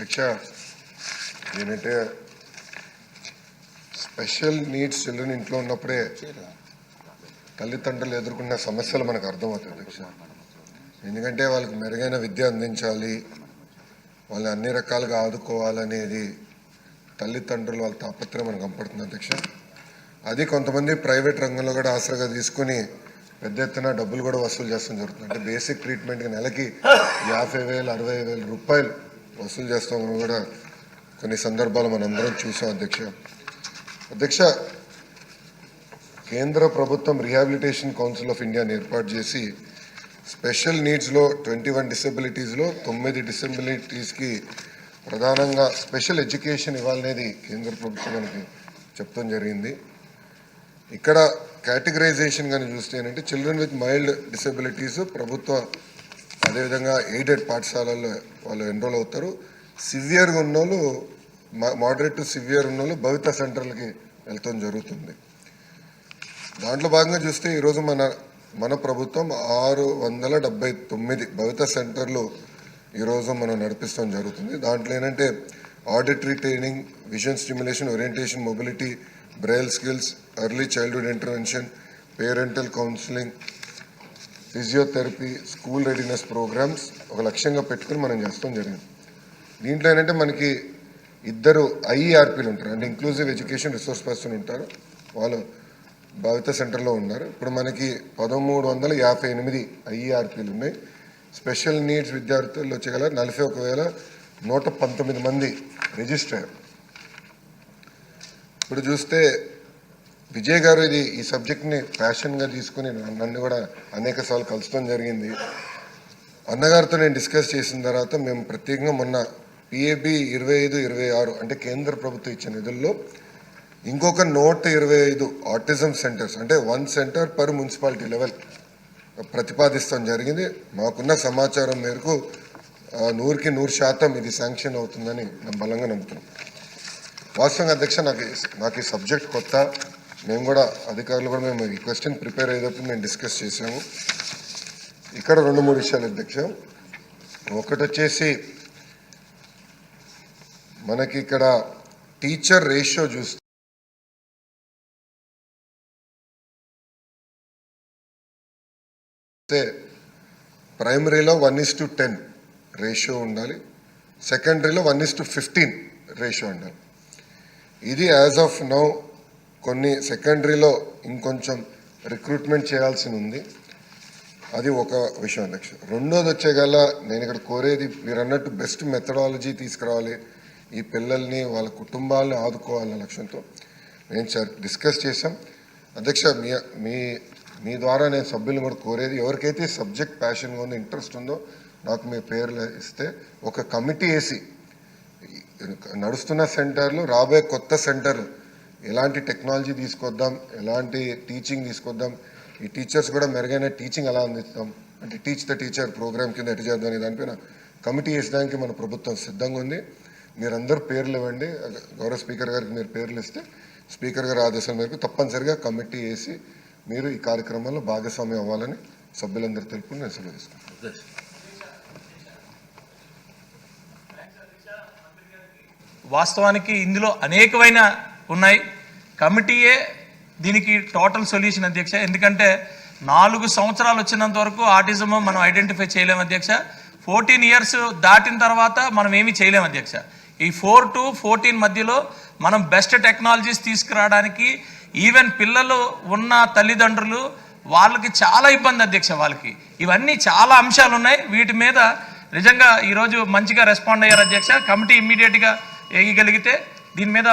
అధ్యక్ష ఏంటంటే special needs children ఇంట్లో ఉన్నప్పుడే తల్లిదండ్రులు ఎదుర్కొన్న సమస్యలు మనకు అర్థమవుతాయి అధ్యక్ష. ఎందుకంటే వాళ్ళకి మెరుగైన విద్య అందించాలి, వాళ్ళని అన్ని రకాలుగా ఆదుకోవాలనేది తల్లిదండ్రులు వాళ్ళ తాపత్రయం మనకు కనపడుతుంది అధ్యక్ష. అది కొంతమంది ప్రైవేట్ రంగంలో కూడా ఆసరాగా తీసుకుని పెద్ద ఎత్తున డబ్బులు కూడా వసూలు చేస్తాం జరుగుతుంది. అంటే బేసిక్ ట్రీట్మెంట్కి నెలకి 50,000 60,000 రూపాయలు వసూలు చేస్తామని కూడా కొన్ని సందర్భాలు మనందరం చూసాం అధ్యక్ష. కేంద్ర ప్రభుత్వం రీహాబిలిటేషన్ కౌన్సిల్ ఆఫ్ ఇండియాని ఏర్పాటు చేసి స్పెషల్ నీడ్స్లో 21 డిసెబిలిటీస్లో 9 డిసెబిలిటీస్కి ప్రధానంగా స్పెషల్ ఎడ్యుకేషన్ ఇవ్వాలనేది కేంద్ర ప్రభుత్వం మనకి చెప్తాం జరిగింది. ఇక్కడ కేటగరైజేషన్ కానీ చూస్తే ఏంటంటే చిల్డ్రన్ విత్ మైల్డ్ డిసెబిలిటీస్ ప్రభుత్వ అదేవిధంగా ఎయిడెడ్ పాఠశాలల్లో వాళ్ళు ఎన్రోల్ అవుతారు. సివియర్గా ఉన్నోళ్ళు, మోడరేట్ టు సివియర్ ఉన్నోళ్ళు భవిత సెంటర్లకి వెళ్తాం జరుగుతుంది. దాంట్లో భాగంగా చూస్తే ఈరోజు మన ప్రభుత్వం 679 భవిత సెంటర్లు ఈరోజు మనం నడిపిస్తాం జరుగుతుంది. దాంట్లో ఏంటంటే auditory training, vision stimulation, orientation, mobility, Braille skills, early childhood intervention, parental counselling, physiotherapy, school readiness programmes ఒక లక్ష్యంగా పెట్టుకుని మనం చేస్తాం జరిగింది. దీంట్లో ఏంటంటే మనకి 2 ఐఈఆర్పీలు ఉంటారు, అంటే ఇంక్లూజివ్ ఎడ్యుకేషన్ రిసోర్స్ పర్సన్ ఉంటారు, వాళ్ళు భవిత సెంటర్లో ఉన్నారు. ఇప్పుడు మనకి 1358 ఐఈఆర్పీలు ఉన్నాయి. స్పెషల్ నీడ్స్ విద్యార్థులు వచ్చేగల 41,119 మంది రిజిస్టర్ అయ్యారు. ఇప్పుడు చూస్తే విజయ్ గారు ఈ సబ్జెక్ట్ని ప్యాషన్గా తీసుకుని నన్ను కూడా అనేక సార్లు కలుసుకోవడం జరిగింది. అన్నగారితో నేను డిస్కస్ చేసిన తర్వాత మేము ప్రత్యేకంగా మొన్న పిఏబి 25-26 అంటే కేంద్ర ప్రభుత్వం ఇచ్చిన నిధుల్లో ఇంకొక 125 ఆటిజం సెంటర్స్, అంటే 1 సెంటర్ పర్ మున్సిపాలిటీ లెవెల్ ప్రతిపాదిస్తాం జరిగింది. మాకున్న సమాచారం మేరకు 100% ఇది శాంక్షన్ అవుతుందని మేము బలంగా నమ్ముతున్నాం. వాస్తవంగా అధ్యక్ష నాకు ఈ సబ్జెక్ట్ కొత్త, మేము కూడా అధికారులు కూడా మేము ఈ క్వశ్చన్ ప్రిపేర్ అయ్యేటప్పుడు మేము డిస్కస్ చేసాము. ఇక్కడ 2-3 విషయాలు అధ్యక్ష. ఒకటి వచ్చేసి మనకి ఇక్కడ టీచర్ రేషియో చూస్తే ప్రైమరీలో 1:10 రేషియో ఉండాలి, సెకండరీలో 1:15 రేషియో ఉండాలి. ఇది యాజ్ ఆఫ్ నౌ కొన్ని సెకండరీలో ఇంకొంచెం రిక్రూట్మెంట్ చేయాల్సి ఉంది. అది ఒక విషయం అధ్యక్ష. రెండోది వచ్చేగల నేను ఇక్కడ కోరేది మీరు అన్నట్టు బెస్ట్ మెథడాలజీ తీసుకురావాలి, ఈ పిల్లల్ని వాళ్ళ కుటుంబాలని ఆదుకోవాలన్న లక్ష్యంతో నేను డిస్కస్ చేశాం అధ్యక్ష. మీ ద్వారా నేను సభ్యులను కూడా కోరేది, ఎవరికైతే సబ్జెక్ట్ ప్యాషన్గా ఉందో, ఇంట్రెస్ట్ ఉందో నాకు మీ పేర్లు ఇస్తే ఒక కమిటీ వేసి నడుస్తున్న సెంటర్లు, రాబోయే కొత్త సెంటర్లు ఎలాంటి టెక్నాలజీ తీసుకొద్దాం, ఎలాంటి టీచింగ్ తీసుకొద్దాం, ఈ టీచర్స్ కూడా మెరుగైన టీచింగ్ ఎలా అందిస్తాం, అంటే టీచ్ ద టీచర్ ప్రోగ్రామ్ కింద ఎటు చేద్దాం అనే దానిపైన కమిటీ వేసడానికి మన ప్రభుత్వం సిద్ధంగా ఉంది. మీరందరూ పేర్లు ఇవ్వండి, గౌరవ స్పీకర్ గారికి మీరు పేర్లు ఇస్తే స్పీకర్ గారి ఆదేశాల మేరకు తప్పనిసరిగా కమిటీ వేసి మీరు ఈ కార్యక్రమంలో భాగస్వామ్యం అవ్వాలని సభ్యులందరూ తెలుపుకుని నేను సెలవు తీసుకుంటాను. వాస్తవానికి ఇందులో అనేకమైన ఉన్నాయి, కమిటీయే దీనికి టోటల్ సొల్యూషన్ అధ్యక్ష. ఎందుకంటే 4 సంవత్సరాలు వచ్చినంత వరకు ఆటిజం మనం ఐడెంటిఫై చేయలేము అధ్యక్ష. 14 ఇయర్స్ దాటిన తర్వాత మనం ఏమీ చేయలేము అధ్యక్ష. ఈ 4 to 14 మధ్యలో మనం బెస్ట్ టెక్నాలజీస్ తీసుకురావడానికి ఈవెన్ పిల్లలు ఉన్న తల్లిదండ్రులు వాళ్ళకి చాలా ఇబ్బంది అధ్యక్ష. వాళ్ళకి ఇవన్నీ చాలా అంశాలు ఉన్నాయి, వీటి మీద నిజంగా ఈరోజు మంచిగా రెస్పాండ్ అయ్యారు అధ్యక్ష. కమిటీ ఇమ్మీడియట్గా వేయగలిగితే దీని మీద